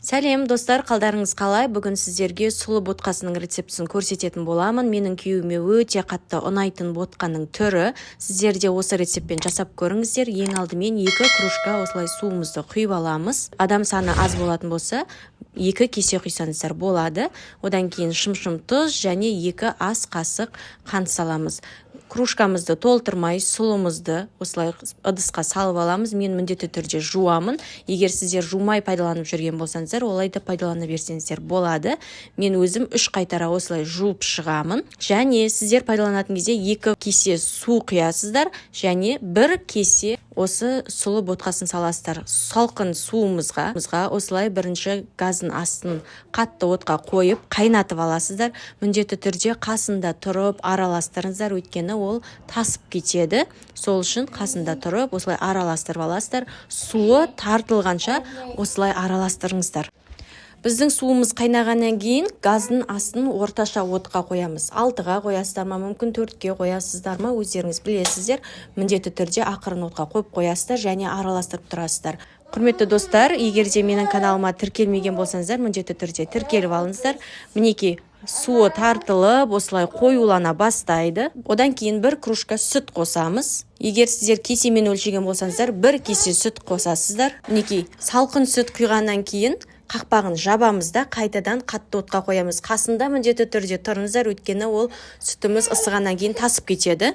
Сәлем достар, қалдарыңыз қалай? Бүгін сіздерге сұлы ботқасының рецептісін көрсететін боламын. Менің күйеуіме өте қатты ұнайтын ботқаның түрі. Сіздер де осы рецептпен жасап көріңіздер. Ең алдымен 2 кружка осылай суымызды құйып аламыз. Адам саны аз болатын болса, 2 кесе құйсаңыздар болады. Одан кейін шым-шым тұз және 2 ас қасық қант саламыз. Кружкамызды толтырмай, сұлымызды осылай ыдысқа салып аламыз. Мен міндетті түрде жуамын. Егер сіздер жумай пайдаланып жүрген болсаңыздар, олай да пайдалана берсеңіздер болады. Мен өзім 3 қайтара осылай жуып шығамын. Және сіздер пайдаланатын кезде 2 кесе су құясыздар және 1 кесе осы сұлы ботқасын саласыздар. Салқын суымызға осылай бірінші газдың астын қатты отқа қойып қайнатып аласыздар. Міндетті түрде қасында тұрып араластырыңыздар, өйткені ол тасып кетеді. Сол үшін қасында тұрып осылай араластырып аласыздар. Суы тартылғанша осылай араластырыңыздар. Біздің суымыз қайнағаннан кейін газдың астын орташа отқа қоямыз. 6-ға қоясыздар ма, мүмкін 4-ке қоясыздар ма, өздеріңіз білесіздер. Міндетті түрде ақырын отқа қойып қоясыздар және араластырып тұрасыздар. Құрметті достар, егер де менің каналыма тіркелмеген болсаңыздар, міндетті түрде тіркеліп алыңыздар. Мінекей суы тартылып, осылай қоюлана бастайды. Одан кейін 1 кружка сүт қосамыз. Егер сіздер кесемен өлшеген болсаңыздар, 1 кесе сүт қосасыздар. Мінекей салқын сүт құйғаннан кейін қақпағын жабамыз да қайтадан қатты отқа қоямыз. Қасында міндетті түрде тұрыңыздар, өйткені ол сүтіміз ысығаннан кейін тасып кетеді.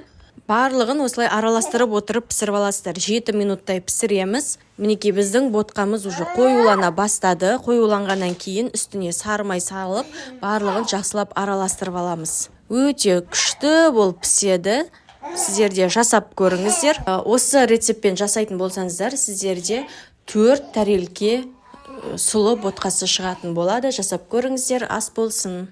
Барлығын осылай араластырып отырып пісіріп аласыздар. 7 минуттай пісіреміз. Мінекей біздің ботқамыз уже қоюлана бастады. Қоюланғаннан кейін үстіне сары май салып, барлығын жақсылап араластырып аламыз. Өте күшті болып піседі. Сіздерде жасап көріңіздер. Осы рецептпен жасайтын болсаңыздар, сіздерде 4 тәрелке сұлы ботқасы шығатын болады. Жасап көріңіздер, ас болсын.